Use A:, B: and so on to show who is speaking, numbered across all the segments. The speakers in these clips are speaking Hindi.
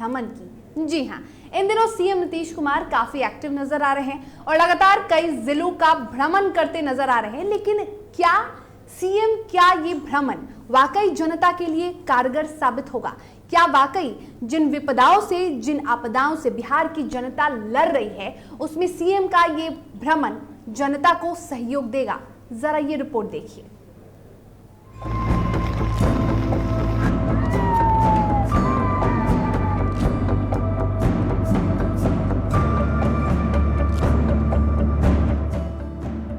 A: भ्रमण की। जी हां, इन दिनों सीएम नीतीश कुमार काफी एक्टिव नजर आ रहे हैं और लगातार कई जिलों का भ्रमण करते नजर आ रहे हैं। लेकिन क्या ये भ्रमण वाकई जनता के लिए कारगर साबित होगा? क्या वाकई जिन विपदाओं से, जिन आपदाओं से बिहार की जनता लड़ रही है, उसमें सीएम का ये भ्रमण जनता को सहयोग देगा? जरा ये रिपोर्ट देखिए।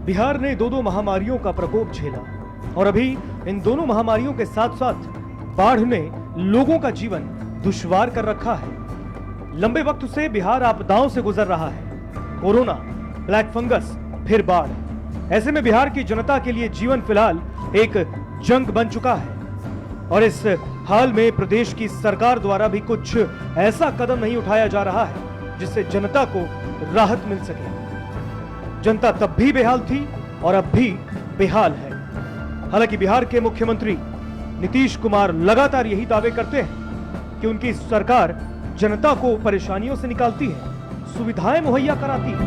B: बिहार ने दो महामारियों का प्रकोप झेला और अभी इन दोनों महामारियों के साथ साथ बाढ़ ने लोगों का जीवन दुश्वार कर रखा है। लंबे वक्त से बिहार आपदाओं से गुजर रहा है। कोरोना, ब्लैक फंगस, फिर बाढ़। ऐसे में बिहार की जनता के लिए जीवन फिलहाल एक जंग बन चुका है और इस हाल में प्रदेश की सरकार द्वारा भी कुछ ऐसा कदम नहीं उठाया जा रहा है जिससे जनता को राहत मिल सके। जनता तब भी बेहाल थी और अब भी बेहाल है। हालांकि बिहार के मुख्यमंत्री नीतीश कुमार लगातार यही दावे करते हैं कि उनकी सरकार जनता को परेशानियों से निकालती है, सुविधाएं मुहैया कराती है।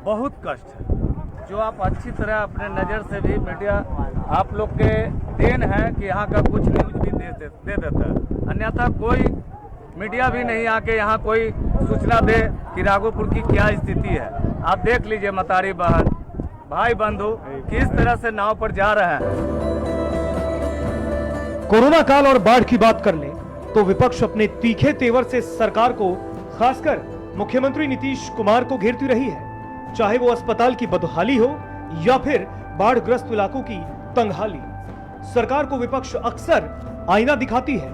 C: बहुत कष्ट है, जो आप अच्छी तरह अपने नज़र से भी, मीडिया आप लोग के देन है कि यहाँ का कुछ न्यूज भी दे देता है। अन्यथा कोई मीडिया भी नहीं आके यहाँ कोई सूचना दे कि राघोपुर की क्या स्थिति है। आप देख लीजिए, मतारी बहन, भाई बंधु किस तरह से नाव पर जा रहे हैं।
B: कोरोना काल और बाढ़ की बात कर ले तो विपक्ष अपने तीखे तेवर से सरकार को, खासकर मुख्यमंत्री नीतीश कुमार को घेरती रही है, चाहे वो अस्पताल की बदहाली हो या फिर बाढ़ग्रस्त इलाकों की तंगहाली। सरकार को विपक्ष अक्सर आईना दिखाती है,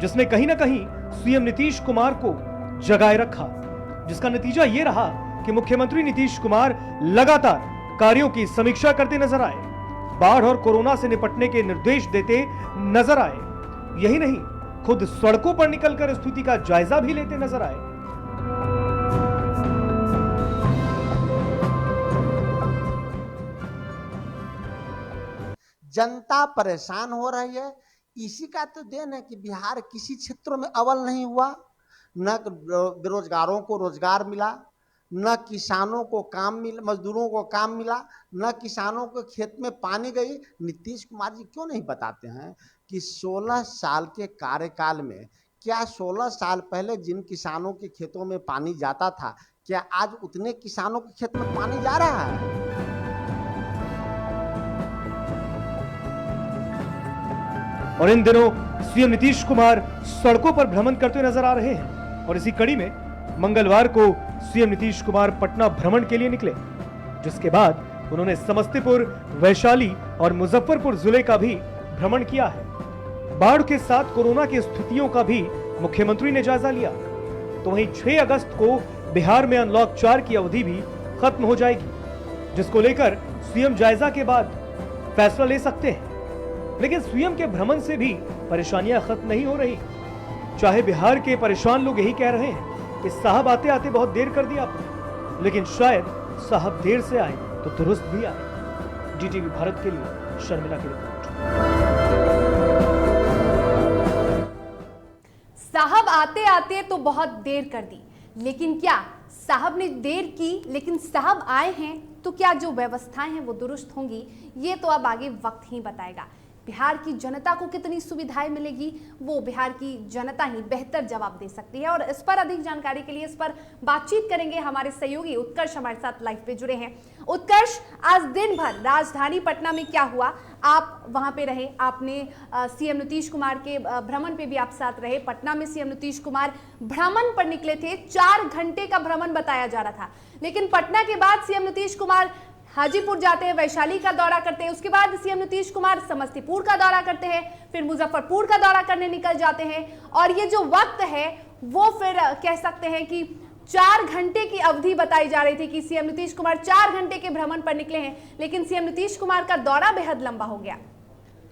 B: जिसने कहीं ना कहीं सीएम नीतीश कुमार को जगाए रखा, जिसका नतीजा ये रहा कि मुख्यमंत्री नीतीश कुमार लगातार कार्यों की समीक्षा करते नजर आए, बाढ़ और कोरोना से निपटने के निर्देश देते नजर आए। यही नहीं, खुद सड़कों पर निकलकर स्थिति का जायजा भी लेते नजर आए।
D: जनता परेशान हो रही है। इसी का तो देन है कि बिहार किसी क्षेत्रों में अव्वल नहीं हुआ। न बेरोजगारों को रोजगार मिला, न किसानों को काम मिला, मजदूरों को काम मिला, न किसानों को खेत में पानी गई। नीतीश कुमार जी क्यों नहीं बताते हैं कि 16 साल के कार्यकाल में क्या 16 साल पहले जिन किसानों के खेतों में पानी जाता था, क्या आज उतने किसानों के खेत में पानी जा रहा है?
B: और इन दिनों सीएम नीतीश कुमार सड़कों पर भ्रमण करते नजर आ रहे हैं और इसी कड़ी में मंगलवार को सीएम नीतीश कुमार पटना भ्रमण के लिए निकले, जिसके बाद उन्होंने समस्तीपुर, वैशाली और मुजफ्फरपुर जिले का भी भ्रमण किया है। बाढ़ के साथ कोरोना की स्थितियों का भी मुख्यमंत्री ने जायजा लिया। तो वहीं 6 अगस्त को बिहार में अनलॉक 4 की अवधि भी खत्म हो जाएगी, जिसको लेकर सीएम जायजा के बाद फैसला ले सकते हैं। लेकिन सीएम के भ्रमण से भी परेशानियां खत्म नहीं हो रही। चाहे बिहार के परेशान लोग यही कह रहे हैं कि साहब आते आते बहुत देर कर दिया आपने, लेकिन शायद साहब देर से आए तो दुरुस्त भी आए। जीटीवी भारत के लिए शर्मिला की रिपोर्ट।
A: साहब आते आते तो बहुत देर कर दी, लेकिन क्या साहब ने देर की, लेकिन साहब आए हैं तो क्या जो व्यवस्थाएं हैं वो दुरुस्त होंगी? ये तो अब आगे वक्त ही बताएगा। बिहार की जनता को कितनी सुविधाएं मिलेगी, वो बिहार की जनता ही बेहतर जवाब दे सकती है। और इस पर अधिक जानकारी के लिए इस पर बातचीत करेंगे हमारे सहयोगी उत्कर्ष हमारे साथ लाइव पे जुड़े हैं। उत्कर्ष, आज दिन भर राजधानी पटना में क्या हुआ? आप वहां पे रहे, आपने सीएम नीतीश कुमार के भ्रमण पे भी आप साथ रहे। पटना में सीएम नीतीश कुमार भ्रमण पर निकले थे, 4 घंटे का भ्रमण बताया जा रहा था, लेकिन पटना के बाद सीएम नीतीश कुमार हाजीपुर जाते हैं, वैशाली का दौरा करते हैं, उसके बाद सीएम नीतीश कुमार समस्तीपुर का दौरा करते हैं, फिर मुजफ्फरपुर का दौरा करने निकल जाते हैं। और ये जो वक्त है वो फिर कह सकते हैं कि 4 घंटे की अवधि बताई जा रही थी कि सीएम नीतीश कुमार 4 घंटे के भ्रमण पर निकले हैं, लेकिन सीएम नीतीश कुमार का दौरा बेहद लंबा हो गया।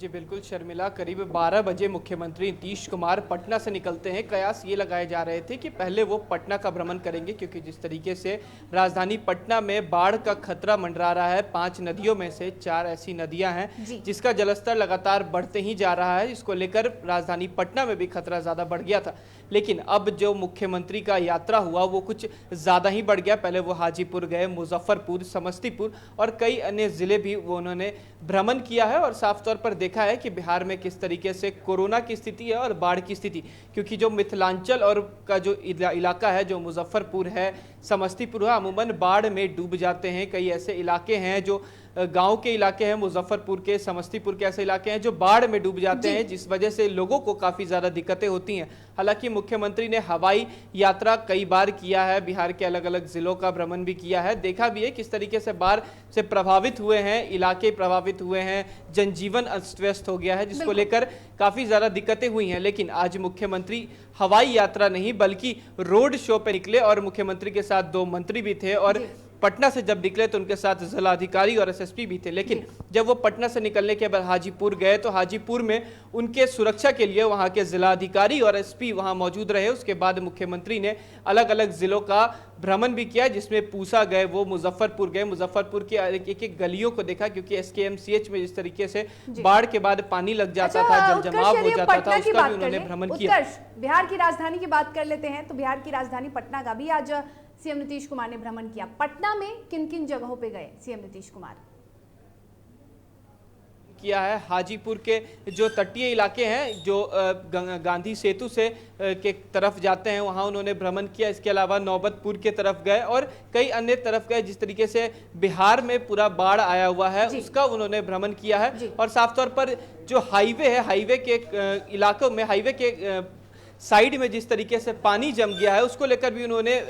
E: जी बिल्कुल शर्मिला, करीब 12 बजे मुख्यमंत्री नीतीश कुमार पटना से निकलते हैं। कयास ये लगाए जा रहे थे कि पहले वो पटना का भ्रमण करेंगे, क्योंकि जिस तरीके से राजधानी पटना में बाढ़ का खतरा मंडरा रहा है, 5 नदियों में से 4 ऐसी नदियां हैं जिसका जलस्तर लगातार बढ़ते ही जा रहा है, जिसको लेकर राजधानी पटना में भी खतरा ज़्यादा बढ़ गया था। लेकिन अब जो मुख्यमंत्री का यात्रा हुआ वो कुछ ज़्यादा ही बढ़ गया। पहले वो हाजीपुर गए, मुजफ्फरपुर, समस्तीपुर और कई अन्य ज़िले भी वो उन्होंने भ्रमण किया है और साफ तौर पर देखा है कि बिहार में किस तरीके से कोरोना की स्थिति है और बाढ़ की स्थिति। क्योंकि जो मिथिलांचल और का जो इलाका है, जो मुजफ्फरपुर है, समस्तीपुर है, अमूमन बाढ़ में डूब जाते हैं। कई ऐसे इलाके हैं जो गांव के इलाके हैं, मुजफ्फरपुर के, समस्तीपुर के ऐसे इलाके हैं जो बाढ़ में डूब जाते हैं, जिस वजह से लोगों को काफ़ी ज़्यादा दिक्कतें होती हैं। हालांकि मुख्यमंत्री ने हवाई यात्रा कई बार किया है, बिहार के अलग अलग जिलों का भ्रमण भी किया है, देखा भी है किस तरीके से बाढ़ से प्रभावित हुए हैं, इलाके प्रभावित हुए हैं, जनजीवन अस्त व्यस्त हो गया है, जिसको लेकर काफ़ी ज़्यादा दिक्कतें हुई हैं। लेकिन आज मुख्यमंत्री हवाई यात्रा नहीं बल्कि रोड शो पर निकले और मुख्यमंत्री के साथ 2 मंत्री भी थे और पटना से जब निकले तो उनके साथ जिलाधिकारी और एसएसपी भी थे। लेकिन जब वो पटना से निकलने के बाद हाजीपुर गए तो हाजीपुर में उनके सुरक्षा के लिए वहां के जिलाधिकारी और एसपी वहां मौजूद रहे। उसके बाद मुख्यमंत्री ने अलग अलग जिलों का भ्रमण भी किया, जिसमें पूसा गए, वो मुजफ्फरपुर गए, मुजफ्फरपुर की एक एक गलियों को देखा, क्योंकि एसकेएमसीएच में जिस तरीके से बाढ़ के बाद पानी लग जाता था, जल जमाव हो जाता था, उसका भी उन्होंने भ्रमण किया।
A: बिहार की राजधानी की बात कर लेते हैं तो बिहार की राजधानी पटना का भी आज सीएम नीतीश कुमार ने भ्रमण किया। पटना में किन किन जगहों पे गए सीएम नीतीश कुमार?
E: किया है हाजीपुर के जो तटीय इलाके हैं, जो गांधी सेतु से के तरफ जाते हैं, वहां उन्होंने भ्रमण किया। इसके अलावा नौबतपुर के तरफ गए और कई अन्य तरफ गए। जिस तरीके से बिहार में पूरा बाढ़ आया हुआ है उसका उन्होंने भ्रमण किया है। और साफ तौर पर जो हाईवे है, हाईवे के इलाकों में, हाईवे के साइड में जिस तरीके से पानी जम गया है उसको लेकर भी उन्होंने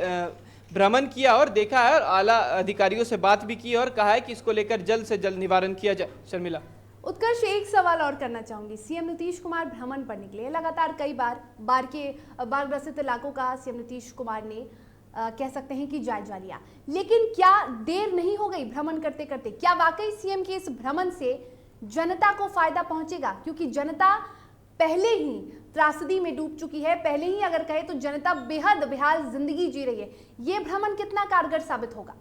E: भ्रमण किया और देखा है और आला अधिकारियों से बात भी की और कहा है कि इसको लेकर जल्द से जल्द निवारण किया जाए। शर्मिला,
A: उत्कर्ष, एक सवाल और करना चाहूंगी। सीएम नीतीश कुमार भ्रमण पर निकले, लगातार कई बार बाढ़ ग्रसित इलाकों का सीएम नीतीश कुमार ने कह सकते हैं कि जायजा लिया, लेकिन क्या देर नहीं हो गई भ्रमण करते करते? क्या वाकई सीएम के इस भ्रमण से जनता को फायदा पहुंचेगा? क्योंकि जनता पहले ही त्रासदी में डूब चुकी है, पहले ही अगर कहे तो जनता बेहद बेहाल जिंदगी जी रही है। ये भ्रमण कितना कारगर साबित होगा?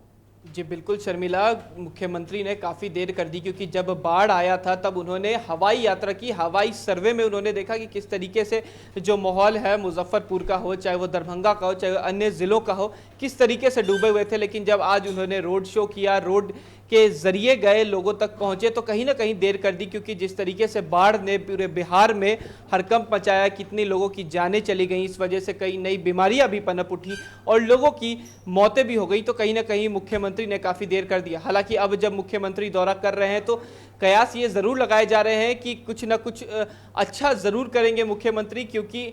E: जी बिल्कुल शर्मिला, मुख्यमंत्री ने काफ़ी देर कर दी, क्योंकि जब बाढ़ आया था तब उन्होंने हवाई यात्रा की। हवाई सर्वे में उन्होंने देखा कि किस तरीके से जो माहौल है, मुजफ्फरपुर का हो, चाहे वो दरभंगा का हो, चाहे अन्य ज़िलों का हो, किस तरीके से डूबे हुए थे। लेकिन जब आज उन्होंने रोड शो किया, रोड के जरिए गए, लोगों तक पहुंचे, तो कहीं ना कहीं देर कर दी, क्योंकि जिस तरीके से बाढ़ ने पूरे बिहार में हड़कंप मचाया, कितनी लोगों की जानें चली गई, इस वजह से कई नई बीमारियां भी पनप उठी और लोगों की मौतें भी हो गई। तो कहीं ना कहीं मुख्यमंत्री ने काफ़ी देर कर दिया। हालांकि अब जब मुख्यमंत्री दौरा कर रहे हैं तो कयास ये ज़रूर लगाए जा रहे हैं कि कुछ ना कुछ अच्छा ज़रूर करेंगे मुख्यमंत्री, क्योंकि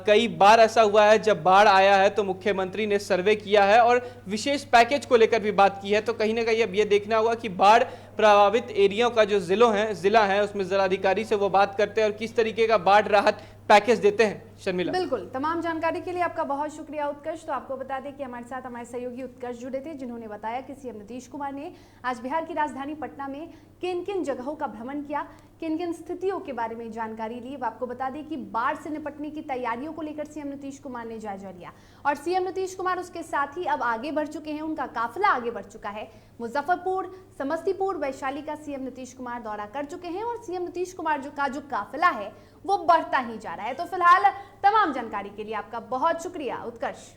E: कई बार ऐसा हुआ है जब बाढ़ आया है तो मुख्यमंत्री ने सर्वे किया है और विशेष पैकेज को लेकर भी बात की है। तो कहीं ना कहीं अब ये देखना होगा कि बाढ़ प्रभावित एरियाओं का जो जिला है उसमें जिलाधिकारी से वो बात करते हैं और किस तरीके का बाढ़ राहत पैकेज देते हैं। शर्मिला,
A: बिल्कुल, तमाम जानकारी के लिए आपका बहुत शुक्रिया उत्कर्ष। तो आपको बता दें कि हमारे साथ हमारे सहयोगी उत्कर्ष जुड़े थे, जिन्होंने बताया कि सीएम नीतीश कुमार ने आज बिहार की राजधानी पटना में किन किन जगहों का भ्रमण किया, किन किन स्थितियों के बारे में जानकारी ली। आपको बता दें कि बाढ़ से निपटने की तैयारियों को लेकर सीएम नीतीश कुमार ने जायजा लिया और सीएम नीतीश कुमार उसके साथ ही अब आगे बढ़ चुके हैं, उनका काफिला आगे बढ़ चुका है। मुजफ्फरपुर, समस्तीपुर, वैशाली का सीएम नीतीश कुमार दौरा कर चुके हैं और सीएम नीतीश कुमार का जो काफिला है वो बढ़ता ही जा रहा है। तो फिलहाल तमाम जानकारी के लिए आपका बहुत शुक्रिया उत्कर्ष।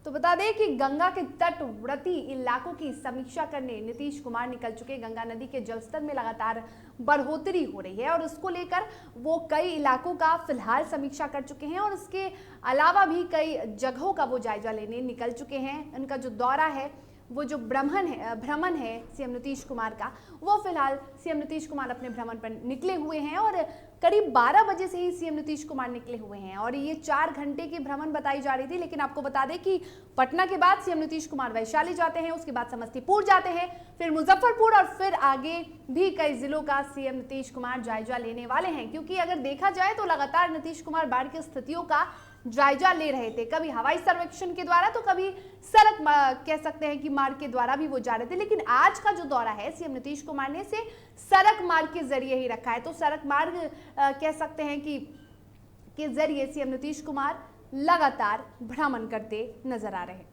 A: तो बता दें कि गंगा के तटवर्ती इलाकों की समीक्षा करने नीतीश कुमार निकल चुके। गंगा नदी के जलस्तर में लगातार बढ़ोतरी हो रही है और उसको लेकर वो कई इलाकों का फिलहाल समीक्षा कर चुके हैं और इसके अलावा भी कई जगहों का वो जायजा लेने निकल चुके हैं। उनका जो दौरा है, वो जो भ्रमण है सीएम नीतीश कुमार का, वो फिलहाल सीएम नीतीश कुमार अपने भ्रमण पर निकले हुए हैं और करीब 12 बजे से ही सीएम नीतीश कुमार निकले हुए हैं और ये 4 घंटे की भ्रमण बताई जा रही थी। लेकिन आपको बता दें कि पटना के बाद सीएम नीतीश कुमार वैशाली जाते हैं, उसके बाद समस्तीपुर जाते हैं, फिर मुजफ्फरपुर और फिर आगे भी कई जिलों का सीएम नीतीश कुमार जायजा लेने वाले हैं। क्योंकि अगर देखा जाए तो लगातार नीतीश कुमार बाढ़ की स्थितियों का जायजा ले रहे थे, कभी हवाई सर्वेक्षण के द्वारा तो कभी सड़क कह सकते हैं कि मार्ग के द्वारा भी वो जा रहे थे। लेकिन आज का जो दौरा है सीएम नीतीश कुमार ने इसे सड़क मार्ग के जरिए ही रखा है। तो सड़क मार्ग कह सकते हैं कि के जरिए सीएम नीतीश कुमार लगातार भ्रमण करते नजर आ रहे हैं।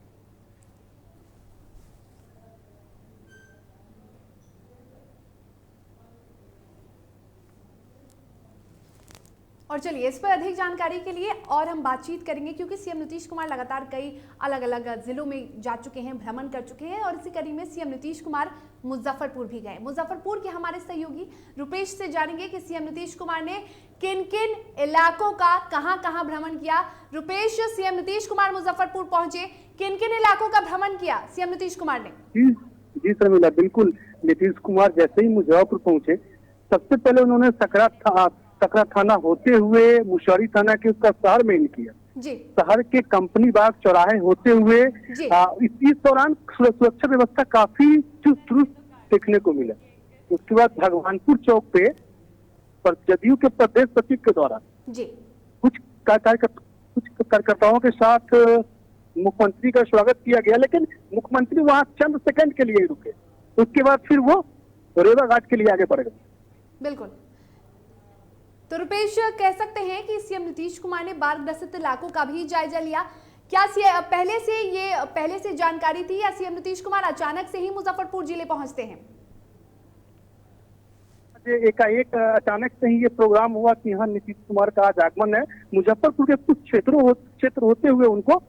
A: और चलिए इस पर अधिक जानकारी के लिए और हम बातचीत करेंगे, क्योंकि सीएम नीतीश कुमार लगातार कई अलग अलग जिलों में जा चुके हैं, भ्रमण कर चुके हैं। और इसी कड़ी में सीएम नीतीश कुमार मुजफ्फरपुर भी गए। मुजफ्फरपुर के हमारे सहयोगी रुपेश से जानेंगे कि सीएम नीतीश कुमार ने किन किन इलाकों का कहां भ्रमण किया। रुपेश, सीएम नीतीश कुमार मुजफ्फरपुर पहुंचे, किन किन इलाकों का भ्रमण किया सीएम नीतीश कुमार ने?
F: जी शर्मिला, बिल्कुल। नीतीश कुमार जैसे ही मुजफ्फरपुर पहुंचे, सबसे पहले उन्होंने सकरा थाना होते हुए मुशहरी थाना के उसका शहर में इन किया। शहर के कंपनी बाग चौराहे होते हुए इस दौरान सुरक्षा व्यवस्था काफी चुस्त देखने को मिला। उसके बाद भगवानपुर चौक पे जदयू के प्रदेश सचिव के द्वारा कुछ कार्यकर्ताओं के साथ मुख्यमंत्री का स्वागत किया गया, लेकिन मुख्यमंत्री वहां चंद सेकंड के लिए रुके। उसके बाद फिर वो रेवा घाट के लिए आगे बढ़ गए।
A: बिल्कुल। तो रुपेश, कह सकते हैं कि सीएम नीतीश कुमार ने बाढ़ ग्रसित इलाकों का भी जायजा लिया। क्या पहले से जानकारी थी या सीएम नीतीश कुमार अचानक से ही मुजफ्फरपुर जिले पहुंचते हैं?
F: एकाएक अचानक से ही ये प्रोग्राम हुआ कि यहाँ नीतीश कुमार का आज आगमन है। मुजफ्फरपुर के कुछ क्षेत्र होते हुए उनको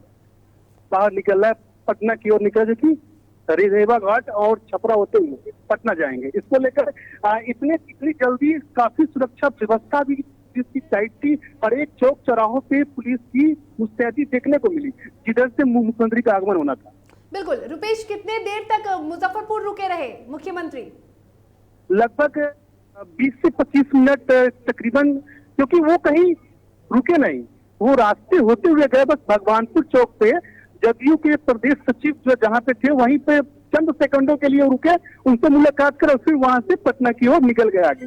F: बाहर निकलना है, पटना की ओर निकल, जो कि रेवा घाट और छपरा होते हुए पटना जाएंगे। इसको लेकर इतनी जल्दी काफी सुरक्षा व्यवस्था भी जिसकी टाइट थी, और एक चौक चौराहों पे पुलिस की मुस्तैदी देखने को मिली जिधर से मुख्यमंत्री का आगमन होना था।
A: बिल्कुल। रुपेश, कितने देर तक मुजफ्फरपुर रुके रहे मुख्यमंत्री?
F: लगभग 20 से 25 मिनट तकरीबन, क्योंकि वो कहीं रुके नहीं, वो रास्ते होते हुए गए। बस भगवानपुर चौक पे जदयू के प्रदेश सचिव जो जहाँ पे थे वहीं पे चंद सेकंडों के लिए रुके, उनसे मुलाकात कर और फिर वहां से पटना की ओर निकल गए आगे।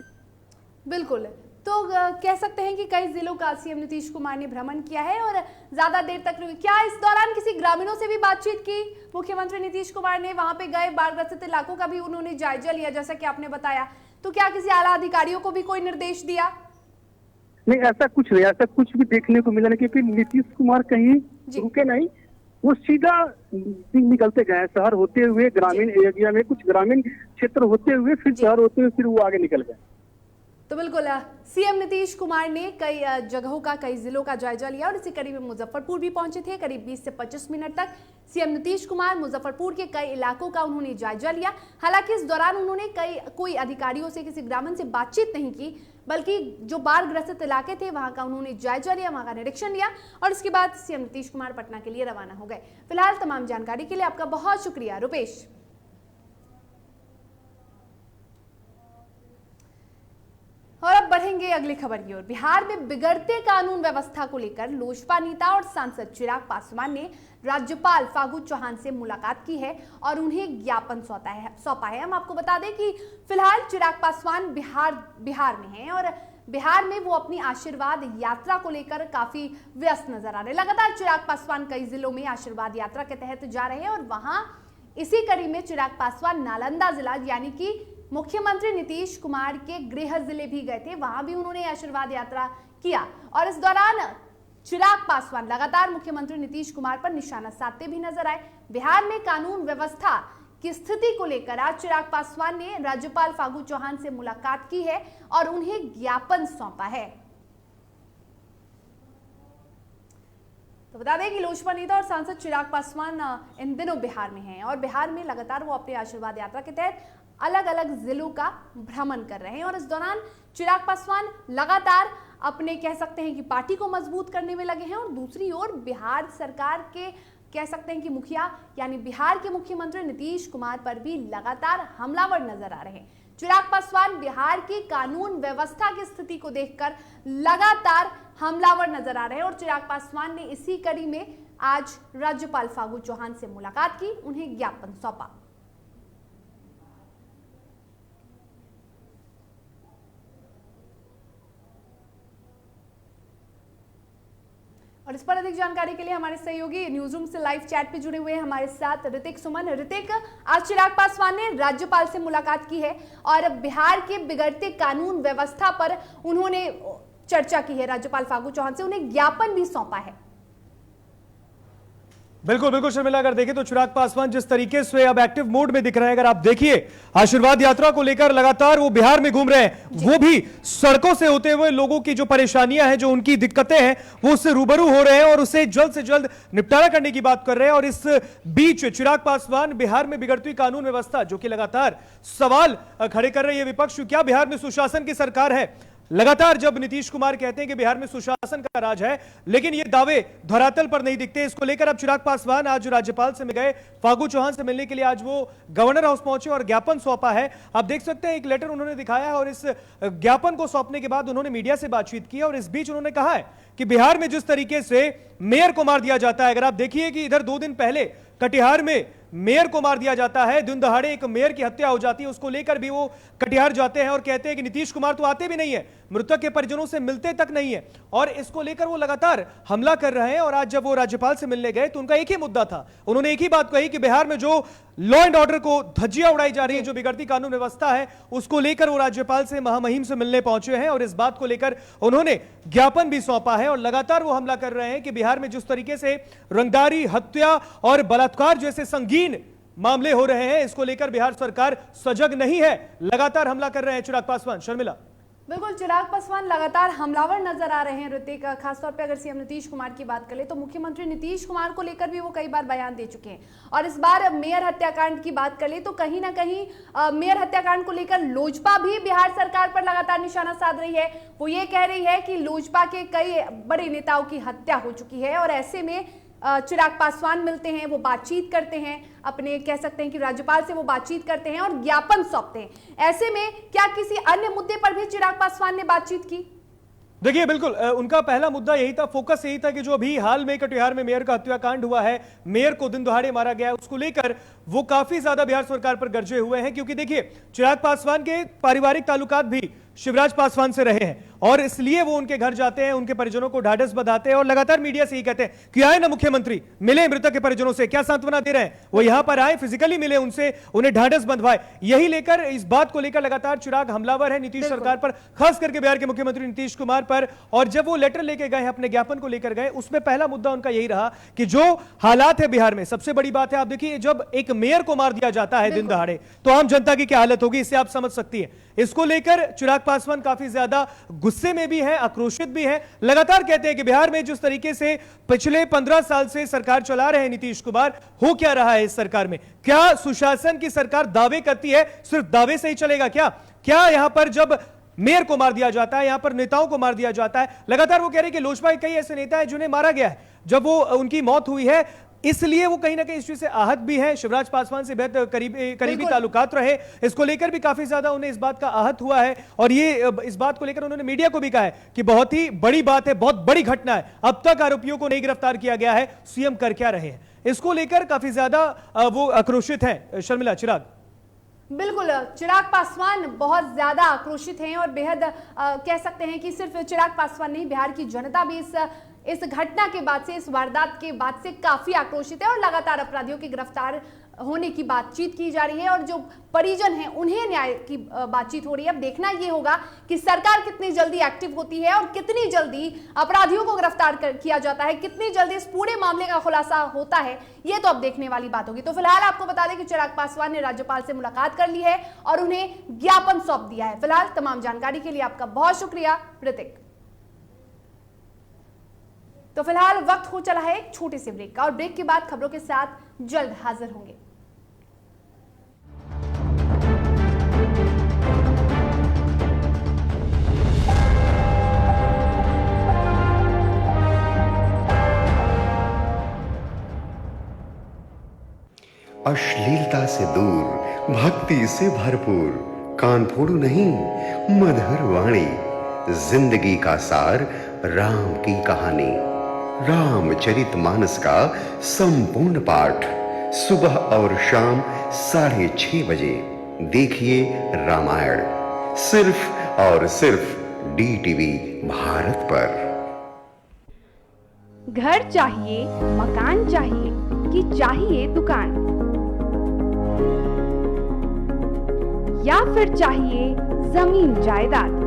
A: बिल्कुल। तो कह सकते हैं कि कई जिलों का सीएम नीतीश कुमार ने भ्रमण किया है और ज्यादा देर तक रुके। क्या इस दौरान किसी ग्रामीणों से भी बातचीत की मुख्यमंत्री नीतीश कुमार ने? वहां पे गए, बाढ़ ग्रसित इलाकों का भी उन्होंने जायजा लिया जैसा कि आपने बताया। तो क्या किसी आला अधिकारियों को भी कोई निर्देश दिया?
F: नहीं, ऐसा कुछ नहीं, ऐसा कुछ भी देखने को मिला नहीं, क्योंकि नीतीश कुमार कहीं रुके नहीं, वो सीधा निकलते गए शहर होते हुए, ग्रामीण एरिया में कुछ ग्रामीण क्षेत्र होते हुए, फिर शहर होते हुए, फिर वो आगे निकल गए।
A: तो बिल्कुल सीएम नीतीश कुमार ने कई जगहों का, कई जिलों का जायजा लिया और इसी कड़ी में मुजफ्फरपुर भी पहुंचे थे। करीब 20 से 25 मिनट तक सीएम नीतीश कुमार मुजफ्फरपुर के कई इलाकों का उन्होंने जायजा लिया। हालांकि इस दौरान उन्होंने कोई अधिकारियों से, किसी ग्रामीण से बातचीत नहीं की, बल्कि जो बाढ़ ग्रसित इलाके थे वहां का उन्होंने जायजा लिया, वहां का निरीक्षण लिया और इसके बाद सीएम नीतीश कुमार पटना के लिए रवाना हो गए। फिलहाल तमाम जानकारी के लिए आपका बहुत शुक्रिया रुपेश। और अब बढ़ेंगे अगली खबर की ओर। बिहार में बिगड़ते कानून व्यवस्था को लेकर लोजपा नेता और सांसद चिराग पासवान ने राज्यपाल फागू चौहान से मुलाकात की है और उन्हें ज्ञापन सौंपा है। हम आपको बता दें कि फिलहाल चिराग पासवान बिहार में हैं और बिहार में वो अपनी आशीर्वाद यात्रा को लेकर काफी व्यस्त नजर आ रहे हैं। लगातार चिराग पासवान कई जिलों में आशीर्वाद यात्रा के तहत जा रहे हैं और वहां इसी कड़ी में चिराग पासवान नालंदा जिला यानी कि मुख्यमंत्री नीतीश कुमार के गृह जिले भी गए थे, वहां भी उन्होंने आशीर्वाद यात्रा किया और इस दौरान चिराग पासवान लगातार मुख्यमंत्री नीतीश कुमार पर निशाना साधते भी नजर आए। बिहार में कानून व्यवस्था की स्थिति को लेकर आज चिराग पासवान ने राज्यपाल फागू चौहान से मुलाकात की है और उन्हें ज्ञापन सौंपा है। तो बता दें कि लोजपा नेता और सांसद चिराग पासवान इन दिनों बिहार में हैं और बिहार में लगातार वो अपने आशीर्वाद यात्रा के तहत अलग अलग जिलों का भ्रमण कर रहे हैं और इस दौरान चिराग पासवान लगातार अपने कह सकते हैं कि पार्टी को मजबूत करने में लगे हैं और दूसरी ओर बिहार सरकार के कह सकते हैं कि मुखिया यानी बिहार के मुख्यमंत्री नीतीश कुमार पर भी लगातार हमलावर नजर आ रहे हैं। चिराग पासवान बिहार की कानून व्यवस्था की स्थिति को देखकर लगातार हमलावर नजर आ रहे हैं और चिराग पासवान ने इसी कड़ी में आज राज्यपाल फागू चौहान से मुलाकात की, उन्हें ज्ञापन सौंपा। और इस पर अधिक जानकारी के लिए हमारे सहयोगी न्यूज रूम से लाइव चैट पे जुड़े हुए हैं हमारे साथ ऋतिक सुमन। ऋतिक, आज चिराग पासवान ने राज्यपाल से मुलाकात की है और बिहार के बिगड़ते कानून व्यवस्था पर उन्होंने चर्चा की है। राज्यपाल फागू चौहान से उन्हें ज्ञापन भी सौंपा है।
B: बिल्कुल बिल्कुल शर्मिला, अगर देखें तो चिराग पासवान जिस तरीके से अब एक्टिव मोड में दिख रहे हैं, अगर आप देखिए आशीर्वाद यात्रा को लेकर लगातार वो बिहार में घूम रहे हैं, वो भी सड़कों से होते हुए लोगों की जो परेशानियां हैं, जो उनकी दिक्कतें हैं, वो उससे रूबरू हो रहे हैं और उसे जल्द से जल्द निपटारा करने की बात कर रहे हैं। और इस बीच चिराग पासवान बिहार में बिगड़ती कानून व्यवस्था, जो कि लगातार सवाल खड़े कर रही है विपक्ष, क्या बिहार में सुशासन की सरकार है। लगातार जब नीतीश कुमार कहते हैं कि बिहार में सुशासन का राज है, लेकिन ये दावे धरातल पर नहीं दिखते। इसको लेकर अब चिराग पासवान आज राज्यपाल से मिल गए, फागू चौहान से मिलने के लिए आज वो गवर्नर हाउस पहुंचे और ज्ञापन सौंपा है। आप देख सकते हैं एक लेटर उन्होंने दिखाया है और इस ज्ञापन को सौंपने के बाद उन्होंने मीडिया से बातचीत की और इस बीच उन्होंने कहा है कि बिहार में जिस तरीके से मेयर को मार दिया जाता है, अगर आप देखिए कि इधर 2 दिन पहले कटिहार में मेयर को मार दिया जाता है, दिन दहाड़े एक मेयर की हत्या हो जाती है, उसको लेकर भी वो कटिहार जाते हैं और कहते हैं कि नीतीश कुमार तो आते भी नहीं है, मृतक के परिजनों से मिलते तक नहीं है, और इसको लेकर वो लगातार हमला कर रहे हैं। और आज जब वो राज्यपाल से मिलने गए तो उनका एक ही मुद्दा था, उन्होंने एक ही बात कही कि बिहार में जो लॉ एंड ऑर्डर को धज्जियां उड़ाई जा रही है, जो बिगड़ती कानून व्यवस्था है, उसको लेकर वो राज्यपाल से महामहिम से मिलने पहुंचे हैं और इस बात को लेकर उन्होंने ज्ञापन भी सौंपा है। और लगातार वो हमला कर रहे हैं कि बिहार में जिस तरीके से रंगदारी, हत्या और बलात्कार जैसे संगीन मामले हो रहे हैं, इसको लेकर बिहार सरकार सजग नहीं है, लगातार हमला कर रहे हैं चिराग पासवान। शर्मिला,
A: बिल्कुल, चिराग पासवान लगातार हमलावर नजर आ रहे हैं ऋतिक। खासतौर पे अगर सीएम नीतीश कुमार की बात करें तो मुख्यमंत्री नीतीश कुमार को लेकर भी वो कई बार बयान दे चुके हैं और इस बार मेयर हत्याकांड की बात करें तो कहीं ना कहीं मेयर हत्याकांड को लेकर लोजपा भी बिहार सरकार पर लगातार निशाना साध रही है। वो ये कह रही है कि लोजपा के कई बड़े नेताओं की हत्या हो चुकी है और ऐसे में चिराग पासवान मिलते हैं, वो बातचीत करते हैं, अपने कह सकते हैं कि राज्यपाल से वो बातचीत करते हैं और ज्ञापन सौंपते हैं। ऐसे में क्या किसी अन्य मुद्दे पर भी चिराग पासवान ने बातचीत की?
B: देखिए बिल्कुल उनका पहला मुद्दा यही था, फोकस यही था कि जो अभी हाल में कटिहार में मेयर का हत्याकांड हुआ है, मेयर को दिन दहाड़े मारा गया है, उसको लेकर वो काफी ज्यादा बिहार सरकार पर गरजे हुए हैं, क्योंकि देखिए चिराग पासवान के पारिवारिक ताल्लुकात भी शिवराज पासवान से रहे हैं और इसलिए वो उनके घर जाते हैं, उनके परिजनों को ढाढ़स बंधाते हैं और लगातार मीडिया से ही कहते हैं कि आए ना मुख्यमंत्री, मिले मृतक के परिजनों से, क्या सांत्वना दे रहे हैं, वो यहां पर आए, फिजिकली मिले उनसे, उन्हें ढाढ़स बंधवाए। यही लेकर, इस बात को लेकर लगातार चिराग हमलावर है नीतीश सरकार पर, खास करके बिहार के मुख्यमंत्री नीतीश कुमार पर। और जब वो लेटर लेके गए, अपने ज्ञापन को लेकर गए, उसमें पहला मुद्दा उनका यही रहा कि जो हालात है बिहार में, सबसे बड़ी बात है, आप देखिए जब एक मेयर को मार दिया जाता है दिन दहाड़े, तो आम जनता की क्या हालत होगी, इससे आप समझ सकती है। इसको लेकर चिराग पासवान काफी ज्यादा गुस्से में भी है, आक्रोशित भी है, लगातार कहते हैं कि बिहार में जिस तरीके से पिछले 15 साल से सरकार चला रहे हैं नीतीश कुमार, हो क्या रहा है इस सरकार में, क्या सुशासन की सरकार दावे करती है, सिर्फ दावे से ही चलेगा क्या? क्या यहां पर जब मेयर को मार दिया जाता है, यहां पर नेताओं को मार दिया जाता है, लगातार वो कह रहे हैं कि लोजपा के कई ऐसे नेता हैं जिन्हें मारा गया है, जब वो उनकी मौत हुई है, इसलिए वो कहीं ना कहीं इस चीज से आहत भी है, शिवराज पासवान से बेहद करीबी ताल्लुकात रहे, इसको लेकर भी काफी ज्यादा उन्हें इस बात का आहत हुआ है। और ये इस बात को लेकर उन्होंने मीडिया को भी कहा है कि बहुत ही बड़ी बात है, बहुत बड़ी घटना है, अब तक आरोपियों को नहीं गिरफ्तार किया गया है, सीएम कर क्या रहे हैं, इसको लेकर काफी ज्यादा वो आक्रोशित हैं। शर्मिला, चिराग,
A: बिल्कुल, चिराग पासवान बहुत ज्यादा आक्रोशित हैं और बेहद कह सकते हैं कि सिर्फ चिराग पासवान नहीं, बिहार की जनता भी इस घटना के बाद से, इस वारदात के बाद से काफी आक्रोशित है और लगातार अपराधियों के गिरफ्तार होने की बातचीत की जा रही है और जो परिजन हैं उन्हें न्याय की बातचीत हो रही है। अब देखना ये होगा कि सरकार कितनी जल्दी एक्टिव होती है और कितनी जल्दी अपराधियों को गिरफ्तार किया जाता है, कितनी जल्दी इस पूरे मामले का खुलासा होता है, ये तो अब देखने वाली बात होगी। तो फिलहाल आपको बता दें कि चिराग पासवान ने राज्यपाल से मुलाकात कर ली है और उन्हें ज्ञापन सौंप दिया है। फिलहाल तमाम जानकारी के लिए आपका बहुत शुक्रिया ऋतिक। तो फिलहाल वक्त हो चला है एक छोटे से ब्रेक का और ब्रेक के बाद खबरों के साथ जल्द हाजिर होंगे।
G: अश्लीलता से दूर, भक्ति से भरपूर, कान फोड़ू नहीं, मधुर वाणी, जिंदगी का सार, राम की कहानी, रामचरितमानस का संपूर्ण पाठ, सुबह और शाम 6:30 बजे देखिए रामायण, सिर्फ और सिर्फ DTV भारत पर।
H: घर चाहिए, मकान चाहिए कि चाहिए दुकान, या फिर चाहिए जमीन जायदाद,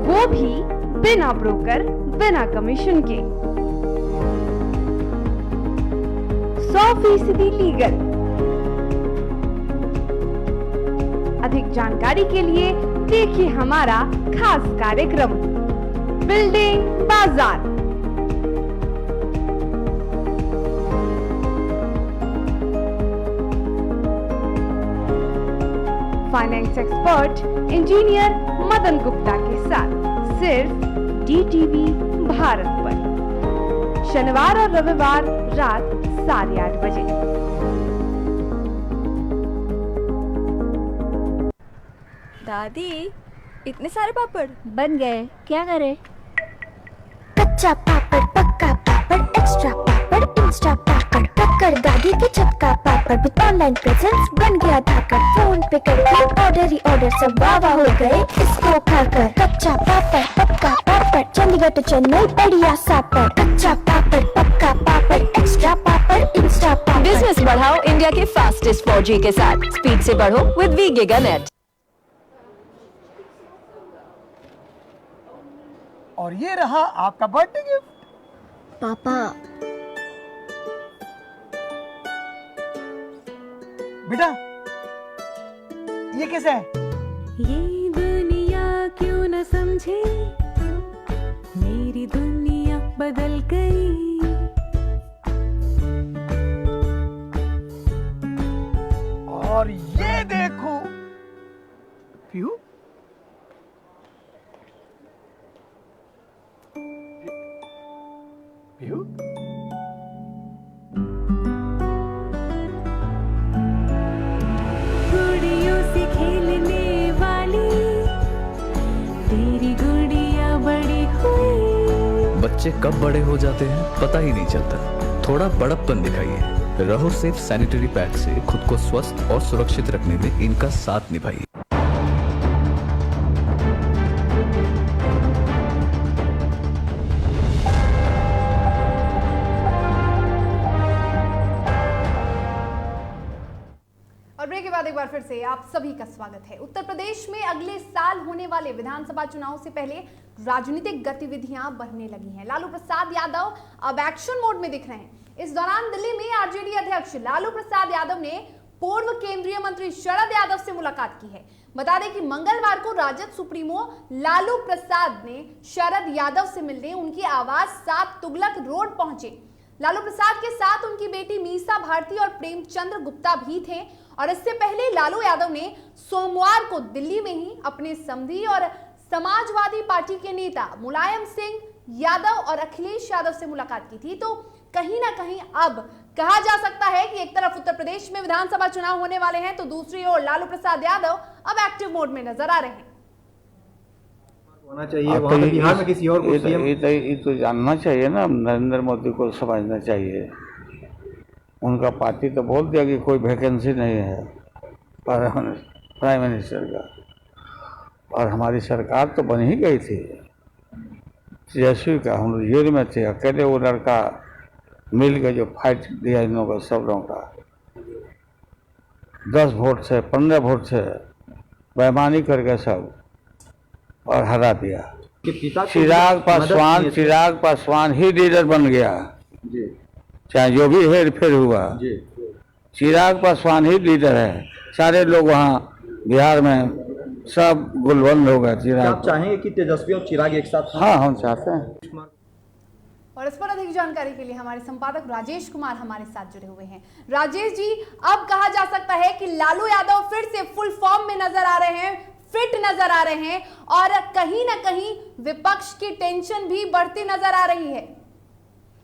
H: वो भी बिना ब्रोकर, बिना कमीशन के, 100% लीगल। अधिक जानकारी के लिए देखिए हमारा खास कार्यक्रम बिल्डिंग बाजार। Finance expert engineer Madan Gupta के साथ सिर्फ DTV भारत पर, शनिवार और रविवार रात 8:30 बजे।
I: दादी, इतने सारे पापड़
J: बन गए, क्या करे?
K: कच्चा पापड़, पक्का पापड़, एक्स्ट्रा पापड़, इंस्टा पापड़, टक्कर दादी के छक्का पापड़, विद ऑनलाइन प्रेजेंस बन गया धाकड़, फोन पे करके ऑर्डर ही ऑर्डर, सब वाह हो गए इसको खाकर। कच्चा पापड़, पक्का पापड़, चंडीगढ़ तो चेन्नई बढ़िया सापड़, कच्चा पापड़, पक्का पापड़, एक्स्ट्रा पापड़, इंस्टा पापड़।
I: बिजनेस बढ़ाओ इंडिया के फास्टेस्ट 4G के साथ, स्पीड से बढ़ो विद वी गिगानेट।
L: और ये रहा आपका बर्थडे गिफ्ट।
K: पापा,
L: बेटा ये कैसा है?
M: ये दुनिया क्यों न समझे, मेरी दुनिया बदल गई।
L: और ये देखो प्यू, प्यू
M: गुड़ियों से खेलने वाली तेरी गुड़िया बड़ी हुई।
N: बच्चे कब बड़े हो जाते हैं पता ही नहीं चलता। थोड़ा बड़प्पन दिखाइए। रहो सेफ सैनिटरी पैड से खुद को स्वस्थ और सुरक्षित रखने में इनका साथ निभाइए।
A: और ब्रेक के बाद एक बार फिर से आप सभी का स्वागत है। उत्तर प्रदेश में अगले साल होने वाले विधानसभा चुनाव से पहले राजनीतिक गतिविधियां बढ़ने लगी हैं। लालू प्रसाद यादव अब एक्शन मोड में दिख रहे हैं। इस दौरान दिल्ली में आरजेडी अध्यक्ष लालू प्रसाद यादव ने पूर्व केंद्रीय मंत्री शरद यादव से मुलाकात की है। बता दें कि मंगलवार को राजद सुप्रीमो लालू प्रसाद ने शरद यादव से मिलने उनकी आवास 7 तुगलक रोड पहुंचे। लालू प्रसाद के साथ उनकी बेटी मीसा भारती और प्रेमचंद्र गुप्ता भी थे। और इससे पहले लालू यादव ने सोमवार को दिल्ली में ही अपने समधी और समाजवादी पार्टी के नेता मुलायम सिंह यादव और अखिलेश यादव से मुलाकात की थी। तो कहीं ना कहीं अब कहा जा सकता है कि एक तरफ उत्तर प्रदेश में विधानसभा चुनाव होने वाले हैं तो दूसरी ओर लालू प्रसाद यादव अब एक्टिव मोड में नजर आ रहे हैं।
O: होना चाहिए वहां पे बिहार में किसी और को सीएम
C: ये तो जानना चाहिए ना, नरेंद्र मोदी को समझना चाहिए। उनका पार्टी तो बोल दिया कि कोई वैकेंसी नहीं है प्राइम मिनिस्टर का, और हमारी सरकार तो बन ही गई थी तेजस्वी का। हम लोग जेल में थे, अकेले वो लड़का मिल के जो फाइट दिया इन लोगों का, सब लोगों का 10 वोट से 15 वोट से बेईमानी करके सब और हरा दिया। चिराग पासवान ही लीडर बन गया जी। चाहे जो भी हेर फेर हुआ जी, चिराग पासवान ही लीडर है। सारे लोग वहाँ बिहार में सब गुलबंद हो गए। चिराग,
O: आप चाहेंगे कि तेजस्वी और चिराग एक साथ?
C: हाँ, हम चाहते हैं।
A: और इस पर अधिक जानकारी के लिए हमारे संपादक राजेश कुमार हमारे साथ जुड़े हुए हैं। राजेश जी, अब कहा जा सकता है कि लालू यादव फिर से फुल फॉर्म में नजर आ रहे हैं, फिट नजर आ रहे हैं और कहीं ना कहीं विपक्ष की टेंशन भी बढ़ती नजर आ रही है।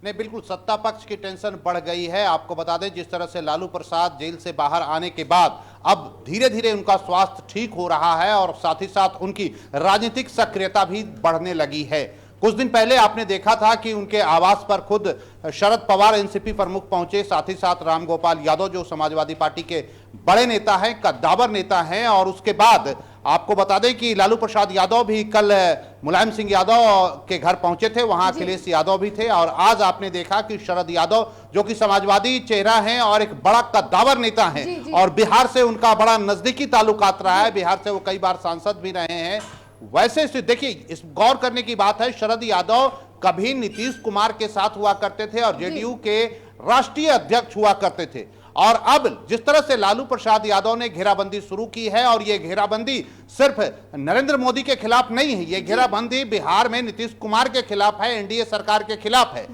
P: नहीं, बिल्कुल सत्ता पक्ष की टेंशन बढ़ गई है। आपको बता दें, जिस तरह से लालू प्रसाद जेल से बाहर आने के बाद अब धीरे धीरे उनका स्वास्थ्य ठीक हो रहा है और साथ ही साथ उनकी राजनीतिक सक्रियता भी बढ़ने लगी है। कुछ दिन पहले आपने देखा था कि उनके आवास पर खुद शरद पवार एनसीपी प्रमुख पहुंचे, साथ ही साथ रामगोपाल यादव जो समाजवादी पार्टी के बड़े नेता हैं, कद्दावर नेता हैं, और उसके बाद आपको बता दें कि लालू प्रसाद यादव भी कल मुलायम सिंह यादव के घर पहुंचे थे, वहां अखिलेश यादव भी थे, और आज आपने देखा कि शरद यादव जो कि समाजवादी चेहरा हैं और एक बड़ा कद्दावर नेता हैं, और बिहार से उनका बड़ा नजदीकी ताल्लुकात रहा है, बिहार से वो कई बार सांसद भी रहे हैं। वैसे देखिए, इस गौर करने की बात है, शरद यादव कभी नीतीश कुमार के साथ हुआ करते थे और जेडीयू के राष्ट्रीय अध्यक्ष हुआ करते थे, और अब जिस तरह से लालू प्रसाद यादव ने घेराबंदी शुरू की है, और ये घेराबंदी सिर्फ नरेंद्र मोदी के खिलाफ नहीं है, ये घेराबंदी बिहार में नीतीश कुमार के खिलाफ है, एनडीए सरकार के खिलाफ है।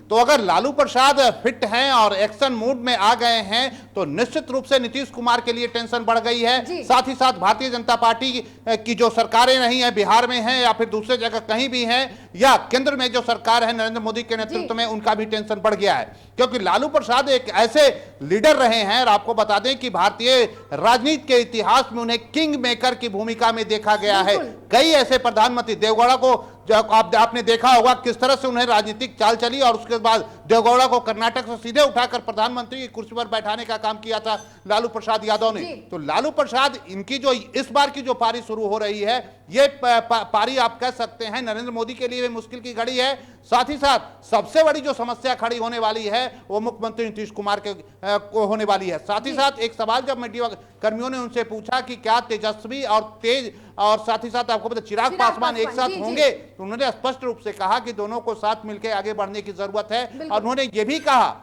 P: तो अगर लालू प्रसाद फिट हैं और एक्शन मूड में आ गए हैं, तो निश्चित रूप से नीतीश कुमार के लिए टेंशन बढ़ गई है। साथ ही साथ भारतीय जनता पार्टी की जो सरकारें नहीं है, बिहार में है या फिर दूसरे जगह कहीं भी है, या केंद्र में जो सरकार है नरेंद्र मोदी के नेतृत्व में, उनका भी टेंशन बढ़ गया है, क्योंकि लालू प्रसाद एक ऐसे लीडर रहे हैं, और आपको बता दें कि भारतीय राजनीति के इतिहास में उन्हें किंग मेकर की भूमिका में देखा गया है। कई ऐसे प्रधानमंत्री, देवगौड़ा को आपने देखा होगा किस तरह से उन्हें राजनीतिक चाल चली, और उसके बाद देवगौड़ा को कर्नाटक से सीधे उठाकर प्रधानमंत्री की कुर्सी पर बैठाने का काम किया था लालू प्रसाद यादव ने। तो लालू प्रसाद, इनकी जो इस बार की जो पारी शुरू हो रही है, ये पारी आप कह सकते हैं नरेंद्र मोदी के लिए भी मुश्किल की घड़ी है। साथ ही साथ सबसे बड़ी जो समस्या खड़ी होने वाली है वो मुख्यमंत्री नीतीश कुमार को होने वाली है। साथ ही साथ एक सवाल जब मीडिया कर्मियों ने उनसे पूछा कि क्या तेजस्वी और साथ ही साथ आपको पता चिराग पासवान एक साथ होंगे, तो उन्होंने स्पष्ट रूप से कहा कि दोनों को साथ मिलकर आगे बढ़ने की जरूरत है। और उन्होंने ये भी कहा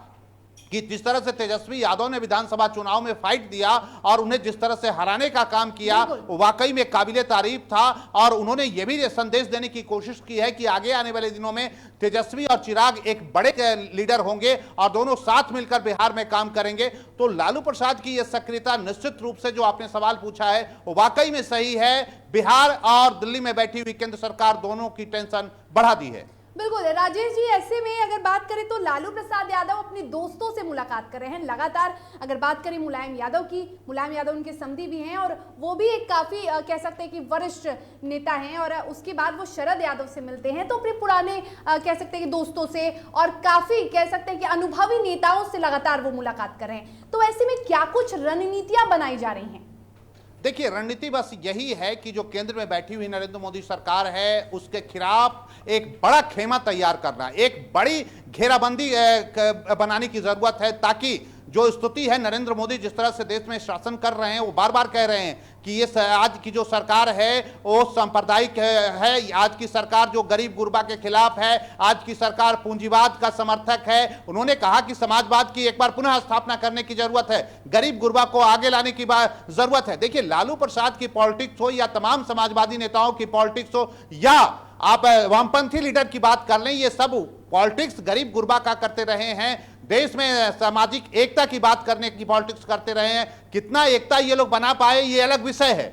P: कि जिस तरह से तेजस्वी यादव ने विधानसभा चुनाव में फाइट दिया और उन्हें जिस तरह से हराने का काम किया, वो वाकई में काबिले तारीफ था, और उन्होंने ये भी संदेश देने की कोशिश की है कि आगे आने वाले दिनों में तेजस्वी और चिराग एक बड़े लीडर होंगे और दोनों साथ मिलकर बिहार में काम करेंगे। तो लालू प्रसाद की यह सक्रियता, निश्चित रूप से जो आपने सवाल पूछा है वो वाकई में सही है। बिहार और दिल्ली में बैठी हुई केंद्र सरकार दोनों की टेंशन बढ़ा दी है।
A: बिल्कुल राजेश जी, ऐसे में अगर बात करें तो लालू प्रसाद यादव अपने दोस्तों से मुलाकात कर रहे हैं लगातार। अगर बात करें मुलायम यादव की, मुलायम यादव उनके समधी भी हैं और वो भी एक काफी कह सकते हैं कि वरिष्ठ नेता हैं, और उसके बाद वो शरद यादव से मिलते हैं, तो अपने पुराने कह सकते हैं कि दोस्तों से और काफी कह सकते हैं कि अनुभवी नेताओं से लगातार वो मुलाकात कर रहे हैं। तो ऐसे में क्या कुछ रणनीतियां बनाई जा रही हैं?
P: देखिए, रणनीति बस यही है कि जो केंद्र में बैठी हुई नरेंद्र मोदी सरकार है उसके खिलाफ एक बड़ा खेमा तैयार करना, एक बड़ी घेराबंदी बनाने की जरूरत है, ताकि जो स्थिति है, नरेंद्र मोदी जिस तरह से देश में शासन कर रहे हैं, वो बार बार कह रहे हैं कि ये आज की जो सरकार है वो सांप्रदायिक है, आज की सरकार जो गरीब गुरबा के खिलाफ है, आज की सरकार पूंजीवाद का समर्थक है। उन्होंने कहा कि समाजवाद की एक बार पुनः स्थापना करने की जरूरत है, गरीब गुरबा को आगे लाने की जरूरत है। देखिए, लालू प्रसाद की पॉलिटिक्स हो या तमाम समाजवादी नेताओं की पॉलिटिक्स हो या आप वामपंथी लीडर की बात कर लें, ये सब पॉलिटिक्स गरीब गुरबा का करते रहे हैं, देश में सामाजिक एकता की बात करने की पॉलिटिक्स करते रहे हैं। कितना एकता ये लोग बना पाए ये अलग विषय है,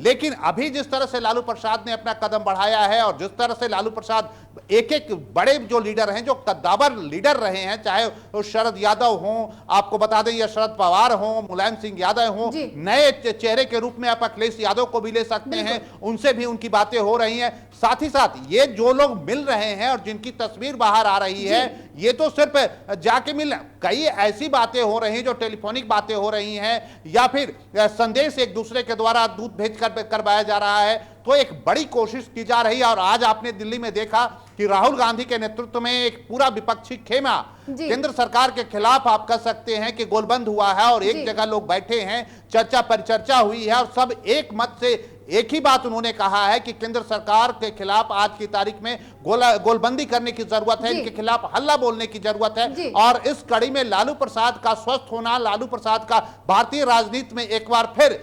P: लेकिन अभी जिस तरह से लालू प्रसाद ने अपना कदम बढ़ाया है और जिस तरह से लालू प्रसाद एक एक बड़े जो लीडर हैं, जो कद्दावर लीडर रहे हैं, चाहे वो शरद यादव हों, आपको बता दें या शरद पवार हों, मुलायम सिंह यादव हों, नए चेहरे के रूप में आप अखिलेश यादव को भी ले सकते हैं, उनसे भी उनकी बातें हो रही हैं। साथ ही साथ ये जो लोग मिल रहे हैं और जिनकी तस्वीर बाहर आ रही है, ये तो सिर्फ जाके मिल, कई ऐसी बातें हो रही हैं जो टेलीफोनिक बातें हो रही हैं या फिर संदेश एक दूसरे के द्वारा दूध भेज कर करवाया जा रहा है। तो एक बड़ी कोशिश की जा रही है, और आज आपने दिल्ली में देखा कि राहुल गांधी के नेतृत्व में एक पूरा विपक्षी खेमा केंद्र सरकार के खिलाफ आप कह सकते हैं कि गोलबंद हुआ है, और एक जगह लोग बैठे हैं, चर्चा परिचर्चा हुई है, और सब एक मत से एक ही बात उन्होंने कहा है कि केंद्र सरकार के खिलाफ आज की तारीख में गोलबंदी करने की जरूरत है, इनके खिलाफ हल्ला बोलने की जरूरत है। और इस कड़ी में लालू प्रसाद का स्वस्थ होना, लालू प्रसाद का भारतीय राजनीति में एक बार फिर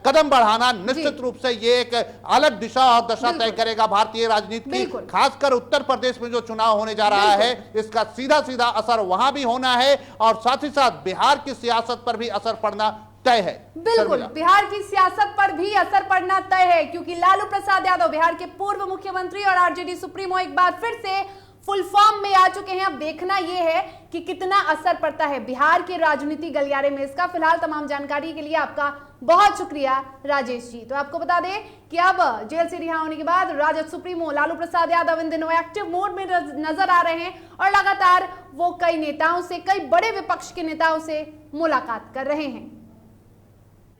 P: कदम बढ़ाना, निश्चित रूप से ये एक अलग दिशा और दशा तय करेगा भारतीय राजनीति की। खासकर उत्तर प्रदेश में जो चुनाव होने जा रहा है, इसका सीधा सीधा असर वहां भी होना है, और साथ ही साथ बिहार की सियासत पर भी असर पड़ना तय है।
A: बिल्कुल, बिहार की सियासत पर भी असर पड़ना तय है, क्योंकि लालू प्रसाद यादव बिहार के पूर्व मुख्यमंत्री और आरजेडी सुप्रीमो एक बार फिर से फुल फॉर्म में आ चुके हैं। अब देखना यह है कि कितना असर पड़ता है बिहार के राजनीति गलियारे में इसका। फिलहाल तमाम जानकारी के लिए आपका बहुत शुक्रिया राजेश जी। तो आपको बता दें कि अब जेल से रिहा होने के बाद राजद सुप्रीमो लालू प्रसाद यादव इन दिनों एक्टिव मोड में नजर आ रहे हैं, और लगातार वो कई नेताओं से, कई बड़े विपक्ष के नेताओं से मुलाकात कर रहे हैं।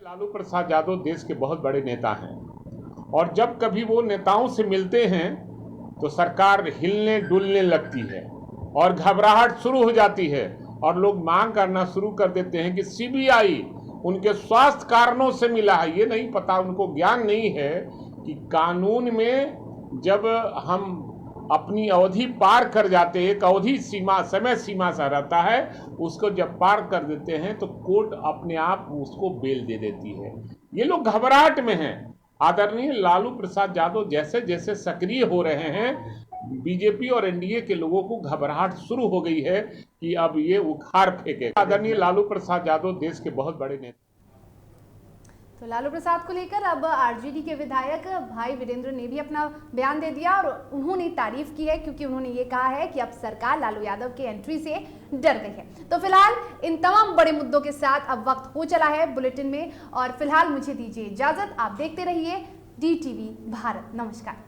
Q: लालू प्रसाद यादव देश के बहुत बड़े नेता हैं, और जब कभी वो नेताओं से मिलते हैं तो सरकार हिलने डुलने लगती है और घबराहट शुरू हो जाती है और लोग मांग करना शुरू कर देते हैं कि सीबीआई उनके स्वास्थ्य कारणों से मिला है। ये नहीं पता, उनको ज्ञान नहीं है कि कानून में जब हम अपनी अवधि पार कर जाते हैं, एक अवधि सीमा समय सीमा सा रहता है, उसको जब पार कर देते हैं तो कोर्ट अपने आप उसको बेल दे देती है। ये लोग घबराहट में हैं। आदरणीय लालू प्रसाद यादव जैसे जैसे सक्रिय हो रहे हैं, बीजेपी और एनडीए के लोगों को घबराहट शुरू हो गई है कि अब ये उखाड़ फेंके। आदरणीय लालू प्रसाद यादव देश के बहुत बड़े नेता।
A: तो लालू प्रसाद को लेकर अब आरजेडी के विधायक भाई वीरेंद्र ने भी अपना बयान दे दिया और उन्होंने तारीफ की है, क्योंकि उन्होंने ये कहा है कि अब सरकार लालू यादव के एंट्री से डर गई है। तो फिलहाल इन तमाम बड़े मुद्दों के साथ अब वक्त हो चला है बुलेटिन में, और फिलहाल मुझे दीजिए इजाजत। आप देखते रहिए DTV भारत। नमस्कार।